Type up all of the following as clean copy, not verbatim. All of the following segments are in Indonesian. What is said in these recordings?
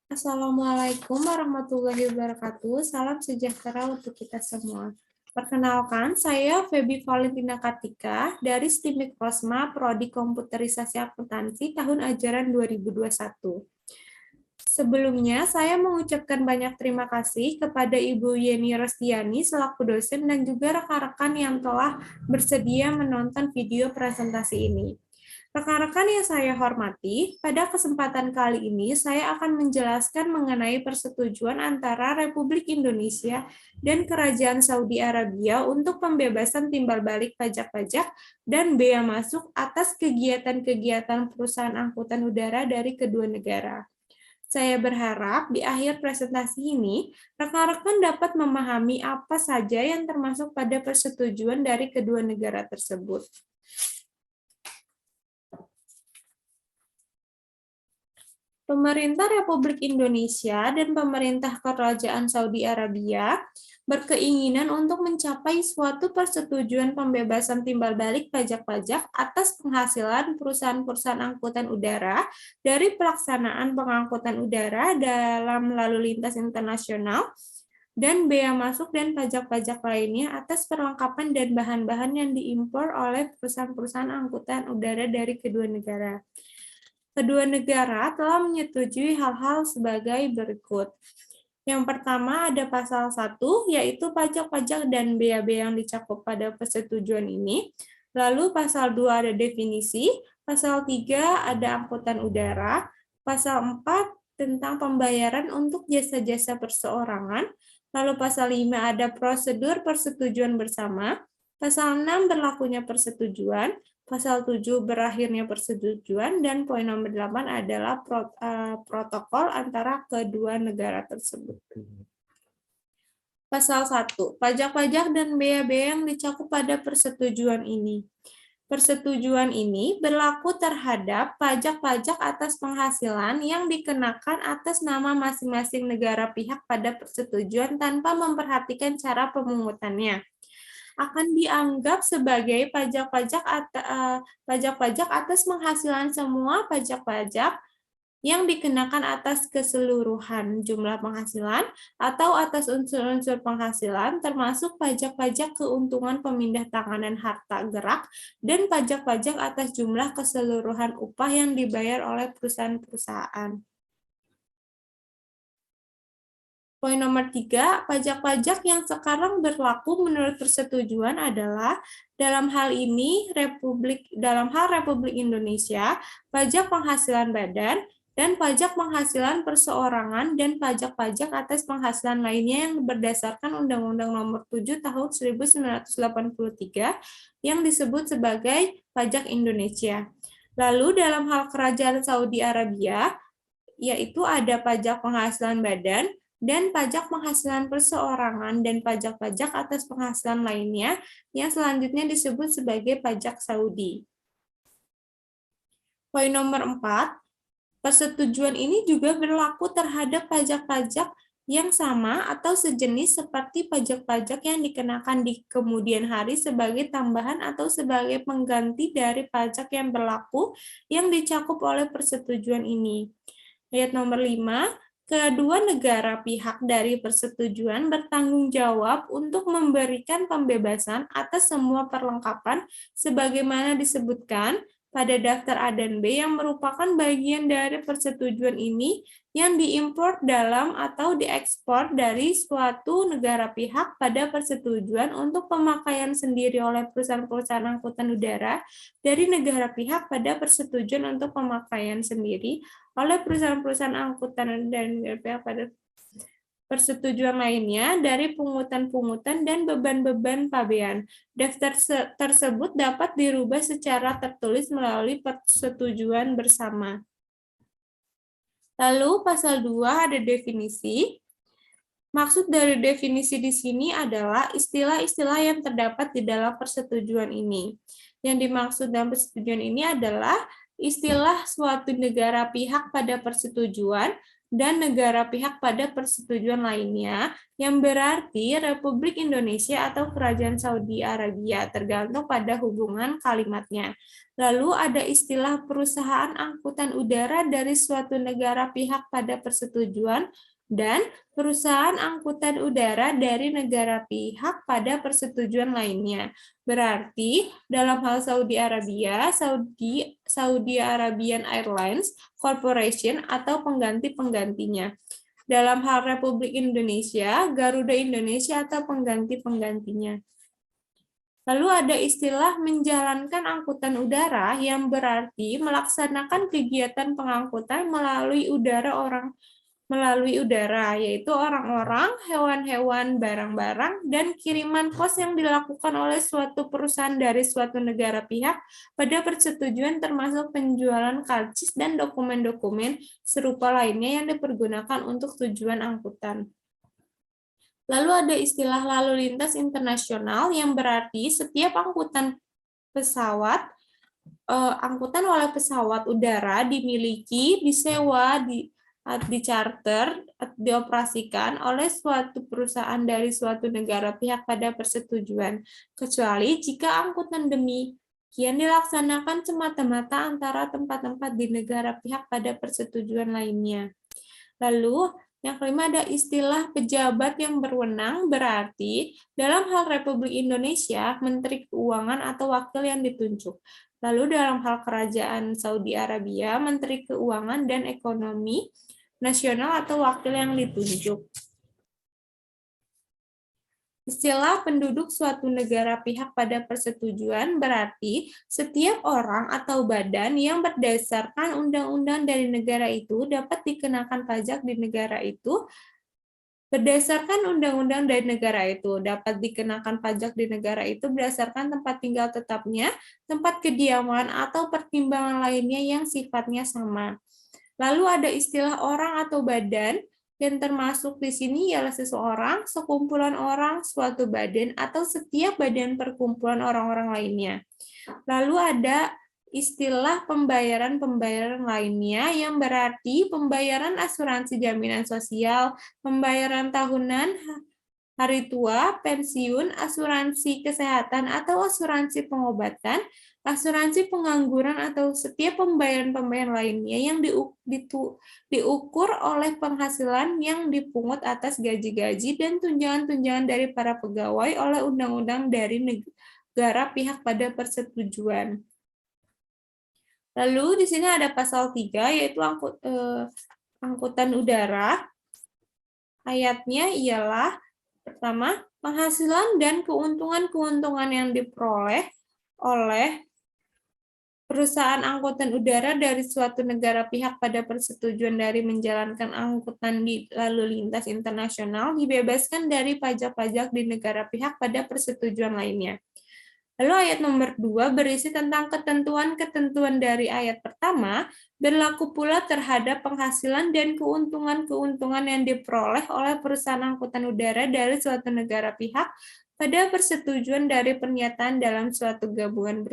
Assalamualaikum warahmatullahi wabarakatuh. Salam sejahtera untuk kita semua. Perkenalkan, saya Feby Valentina Kartika dari STIMIK Kosma, Prodi Komputerisasi Akuntansi tahun ajaran 2021. Sebelumnya, saya mengucapkan banyak terima kasih kepada Ibu Yeni Rostiani selaku dosen dan juga rekan-rekan yang telah bersedia menonton video presentasi ini. Rekan-rekan yang saya hormati, pada kesempatan kali ini saya akan menjelaskan mengenai persetujuan antara Republik Indonesia dan Kerajaan Saudi Arabia untuk pembebasan timbal balik pajak-pajak dan bea masuk atas kegiatan-kegiatan perusahaan angkutan udara dari kedua negara. Saya berharap di akhir presentasi ini, rekan-rekan dapat memahami apa saja yang termasuk pada persetujuan dari kedua negara tersebut. Pemerintah Republik Indonesia dan pemerintah Kerajaan Saudi Arabia berkeinginan untuk mencapai suatu persetujuan pembebasan timbal balik pajak-pajak atas penghasilan perusahaan-perusahaan angkutan udara dari pelaksanaan pengangkutan udara dalam lalu lintas internasional dan bea masuk dan pajak-pajak lainnya atas perlengkapan dan bahan-bahan yang diimpor oleh perusahaan-perusahaan angkutan udara dari kedua negara. Kedua negara telah menyetujui hal-hal sebagai berikut. Yang pertama ada pasal 1, yaitu pajak-pajak dan bea-bea yang dicakup pada persetujuan ini. Lalu pasal 2 ada definisi, pasal 3 ada angkutan udara, pasal 4 tentang pembayaran untuk jasa-jasa perseorangan, lalu pasal 5 ada prosedur persetujuan bersama, pasal 6 berlakunya persetujuan, pasal 7 berakhirnya persetujuan, dan poin nomor 8 adalah protokol antara kedua negara tersebut. Pasal 1, pajak-pajak dan bea-bea yang dicakup pada persetujuan ini. Persetujuan ini berlaku terhadap pajak-pajak atas penghasilan yang dikenakan atas nama masing-masing negara pihak pada persetujuan tanpa memperhatikan cara pemungutannya. Akan dianggap sebagai pajak-pajak atas penghasilan semua pajak-pajak yang dikenakan atas keseluruhan jumlah penghasilan atau atas unsur-unsur penghasilan termasuk pajak-pajak keuntungan pemindah tanganan harta gerak dan pajak-pajak atas jumlah keseluruhan upah yang dibayar oleh perusahaan-perusahaan. Poin nomor 3, pajak-pajak yang sekarang berlaku menurut persetujuan adalah dalam hal Republik Indonesia, pajak penghasilan badan dan pajak penghasilan perseorangan dan pajak-pajak atas penghasilan lainnya yang berdasarkan Undang-Undang Nomor 7 Tahun 1983 yang disebut sebagai pajak Indonesia. Lalu dalam hal Kerajaan Saudi Arabia, yaitu ada pajak penghasilan badan dan pajak penghasilan perseorangan dan pajak-pajak atas penghasilan lainnya yang selanjutnya disebut sebagai pajak Saudi. Poin nomor 4, persetujuan ini juga berlaku terhadap pajak-pajak yang sama atau sejenis seperti pajak-pajak yang dikenakan di kemudian hari sebagai tambahan atau sebagai pengganti dari pajak yang berlaku yang dicakup oleh persetujuan ini. Ayat nomor 5, kedua negara pihak dari persetujuan bertanggung jawab untuk memberikan pembebasan atas semua perlengkapan sebagaimana disebutkan pada daftar A dan B yang merupakan bagian dari persetujuan ini yang diimpor dalam atau diekspor dari suatu negara pihak pada persetujuan untuk pemakaian sendiri oleh perusahaan-perusahaan angkutan udara dari negara pihak pada persetujuan untuk pemakaian sendiri oleh perusahaan-perusahaan angkutan dan pihak pada persetujuan lainnya dari pungutan-pungutan dan beban-beban pabean. Daftar tersebut dapat dirubah secara tertulis melalui persetujuan bersama. Lalu pasal 2 ada definisi. Maksud dari definisi di sini adalah istilah-istilah yang terdapat di dalam persetujuan ini. Yang dimaksud dalam persetujuan ini adalah istilah suatu negara pihak pada persetujuan dan negara pihak pada persetujuan lainnya, yang berarti Republik Indonesia atau Kerajaan Saudi Arabia, tergantung pada hubungan kalimatnya. Lalu ada istilah perusahaan angkutan udara dari suatu negara pihak pada persetujuan dan perusahaan angkutan udara dari negara pihak pada persetujuan lainnya. Berarti dalam hal Saudi Arabia, Saudi Arabian Airlines Corporation atau pengganti-penggantinya. Dalam hal Republik Indonesia, Garuda Indonesia atau pengganti-penggantinya. Lalu ada istilah menjalankan angkutan udara yang berarti melaksanakan kegiatan pengangkutan melalui udara, yaitu orang-orang, hewan-hewan, barang-barang, dan kiriman pos yang dilakukan oleh suatu perusahaan dari suatu negara pihak pada persetujuan termasuk penjualan karcis dan dokumen-dokumen serupa lainnya yang dipergunakan untuk tujuan angkutan. Lalu ada istilah lalu lintas internasional yang berarti setiap angkutan oleh pesawat udara dimiliki, disewa, charter, dioperasikan oleh suatu perusahaan dari suatu negara pihak pada persetujuan, kecuali jika angkutan demikian dilaksanakan semata-mata antara tempat-tempat di negara pihak pada persetujuan lainnya. Lalu, yang kelima ada istilah pejabat yang berwenang, berarti dalam hal Republik Indonesia, Menteri Keuangan atau wakil yang ditunjuk. Lalu dalam hal Kerajaan Saudi Arabia, Menteri Keuangan dan Ekonomi Nasional atau wakil yang ditunjuk. Istilah penduduk suatu negara pihak pada persetujuan berarti setiap orang atau badan yang berdasarkan undang-undang dari negara itu dapat dikenakan pajak di negara itu. Berdasarkan undang-undang dari negara itu, dapat dikenakan pajak di negara itu berdasarkan tempat tinggal tetapnya, tempat kediaman, atau pertimbangan lainnya yang sifatnya sama. Lalu ada istilah orang atau badan, yang termasuk di sini ialah seseorang, sekumpulan orang, suatu badan, atau setiap badan perkumpulan orang-orang lainnya. Lalu ada istilah pembayaran-pembayaran lainnya yang berarti pembayaran asuransi jaminan sosial, pembayaran tahunan, hari tua, pensiun, asuransi kesehatan atau asuransi pengobatan, asuransi pengangguran atau setiap pembayaran-pembayaran lainnya yang diukur oleh penghasilan yang dipungut atas gaji-gaji dan tunjangan-tunjangan dari para pegawai oleh undang-undang dari negara pihak pada persetujuan. Lalu di sini ada pasal 3 yaitu angkutan udara. Ayatnya ialah pertama, penghasilan dan keuntungan-keuntungan yang diperoleh oleh perusahaan angkutan udara dari suatu negara pihak pada persetujuan dari menjalankan angkutan di lalu lintas internasional dibebaskan dari pajak-pajak di negara pihak pada persetujuan lainnya. Lalu ayat nomor 2 berisi tentang ketentuan-ketentuan dari ayat pertama, berlaku pula terhadap penghasilan dan keuntungan-keuntungan yang diperoleh oleh perusahaan angkutan udara dari suatu negara pihak pada persetujuan dari pernyataan dalam suatu gabungan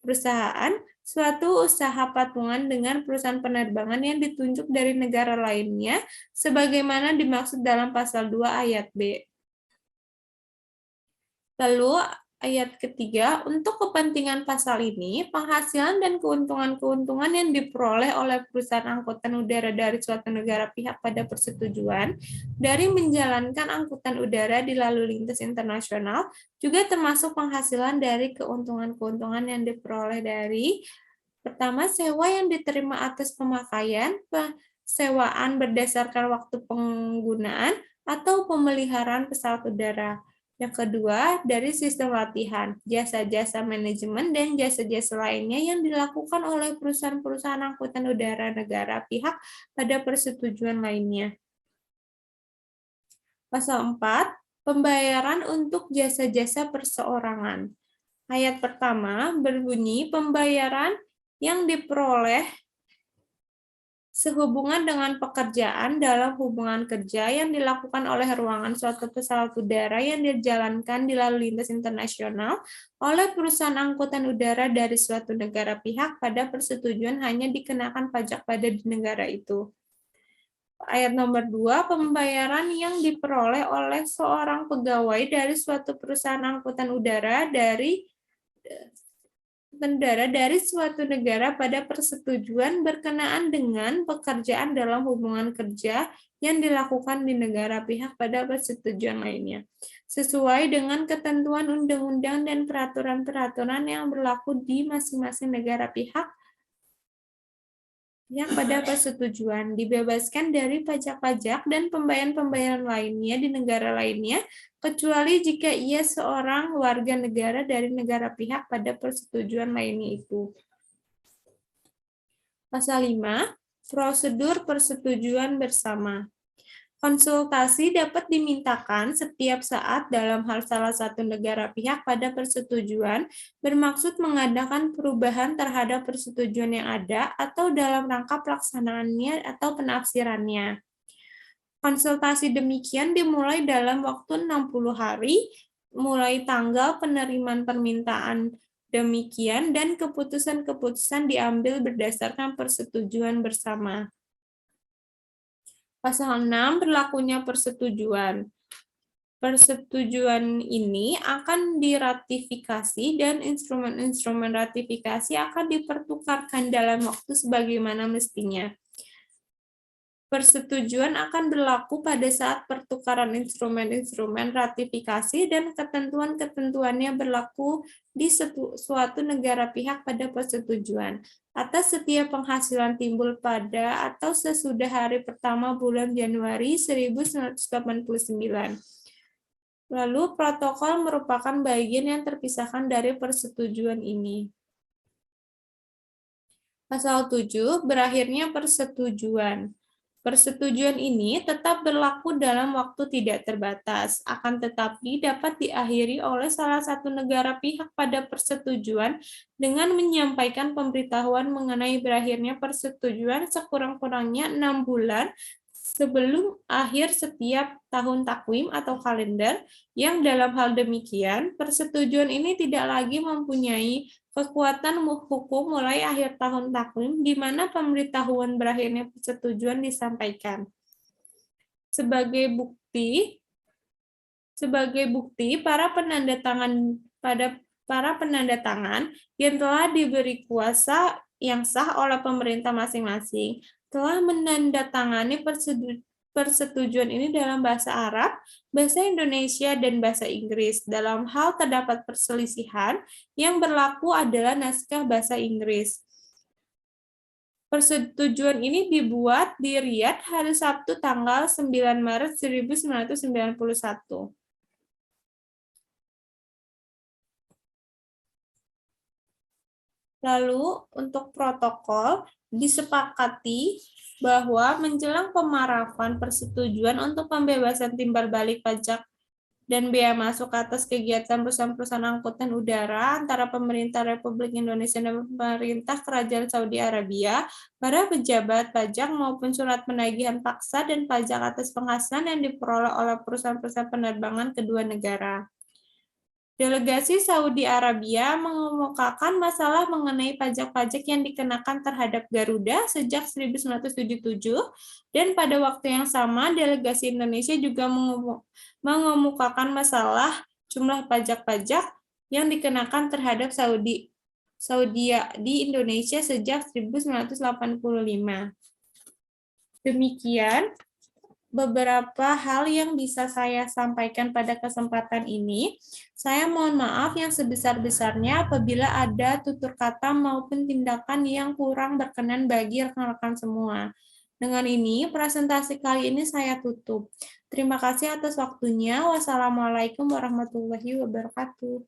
perusahaan, suatu usaha patungan dengan perusahaan penerbangan yang ditunjuk dari negara lainnya, sebagaimana dimaksud dalam pasal 2 ayat B. Lalu ayat ketiga, untuk kepentingan pasal ini, penghasilan dan keuntungan-keuntungan yang diperoleh oleh perusahaan angkutan udara dari suatu negara pihak pada persetujuan dari menjalankan angkutan udara di lalu lintas internasional juga termasuk penghasilan dari keuntungan-keuntungan yang diperoleh dari pertama, sewa yang diterima atas pemakaian, sewaan berdasarkan waktu penggunaan, atau pemeliharaan pesawat udara. Yang kedua, dari sistem latihan, jasa-jasa manajemen, dan jasa-jasa lainnya yang dilakukan oleh perusahaan-perusahaan angkutan udara negara pihak pada persetujuan lainnya. Pasal 4, pembayaran untuk jasa-jasa perseorangan. Ayat pertama berbunyi pembayaran yang diperoleh sehubungan dengan pekerjaan dalam hubungan kerja yang dilakukan oleh ruangan suatu pesawat udara yang dijalankan di lalu lintas internasional oleh perusahaan angkutan udara dari suatu negara pihak pada persetujuan hanya dikenakan pajak pada di negara itu. Ayat nomor 2, pembayaran yang diperoleh oleh seorang pegawai dari suatu perusahaan angkutan udara dari negara dari suatu negara pada persetujuan berkenaan dengan pekerjaan dalam hubungan kerja yang dilakukan di negara pihak pada persetujuan lainnya, sesuai dengan ketentuan undang-undang dan peraturan-peraturan yang berlaku di masing-masing negara pihak yang pada persetujuan, dibebaskan dari pajak-pajak dan pembayaran-pembayaran lainnya di negara lainnya, kecuali jika ia seorang warga negara dari negara pihak pada persetujuan lainnya itu. Pasal 5, prosedur persetujuan bersama. Konsultasi dapat dimintakan setiap saat dalam hal salah satu negara pihak pada persetujuan bermaksud mengadakan perubahan terhadap persetujuan yang ada atau dalam rangka pelaksanaannya atau penafsirannya. Konsultasi demikian dimulai dalam waktu 60 hari mulai tanggal penerimaan permintaan demikian dan keputusan-keputusan diambil berdasarkan persetujuan bersama. Pasal 6, berlakunya persetujuan. Persetujuan ini akan diratifikasi dan instrumen-instrumen ratifikasi akan dipertukarkan dalam waktu sebagaimana mestinya. Persetujuan akan berlaku pada saat pertukaran instrumen-instrumen ratifikasi dan ketentuan-ketentuannya berlaku di suatu negara pihak pada persetujuan atas setiap penghasilan timbul pada atau sesudah hari pertama bulan Januari 1989. Lalu protokol merupakan bagian yang terpisahkan dari persetujuan ini. Pasal 7, berakhirnya persetujuan. Persetujuan ini tetap berlaku dalam waktu tidak terbatas, akan tetapi dapat diakhiri oleh salah satu negara pihak pada persetujuan dengan menyampaikan pemberitahuan mengenai berakhirnya persetujuan sekurang-kurangnya 6 bulan sebelum akhir setiap tahun takwim atau kalender, yang dalam hal demikian, persetujuan ini tidak lagi mempunyai kekuatan hukum mulai akhir tahun takwim di mana pemberitahuan berakhirnya persetujuan disampaikan. Sebagai bukti para penanda tangan yang telah diberi kuasa yang sah oleh pemerintah masing-masing telah menandatangani persetujuan ini dalam bahasa Arab, bahasa Indonesia, dan bahasa Inggris. Dalam hal terdapat perselisihan, yang berlaku adalah naskah bahasa Inggris. Persetujuan ini dibuat di Riyadh hari Sabtu tanggal 9 Maret 1991. Lalu, untuk protokol, disepakati bahwa menjelang pemaraafan persetujuan untuk pembebasan timbal balik pajak dan bea masuk atas kegiatan perusahaan-perusahaan angkutan udara antara pemerintah Republik Indonesia dan pemerintah Kerajaan Saudi Arabia, para pejabat pajak maupun surat penagihan paksa dan pajak atas penghasilan yang diperoleh oleh perusahaan-perusahaan penerbangan kedua negara. Delegasi Saudi Arabia mengemukakan masalah mengenai pajak-pajak yang dikenakan terhadap Garuda sejak 1977, dan pada waktu yang sama delegasi Indonesia juga mengemukakan masalah jumlah pajak-pajak yang dikenakan terhadap Saudi di Indonesia sejak 1985. Demikian beberapa hal yang bisa saya sampaikan pada kesempatan ini. Saya mohon maaf yang sebesar-besarnya apabila ada tutur kata maupun tindakan yang kurang berkenan bagi rekan-rekan semua. Dengan ini, presentasi kali ini saya tutup. Terima kasih atas waktunya. Wassalamualaikum warahmatullahi wabarakatuh.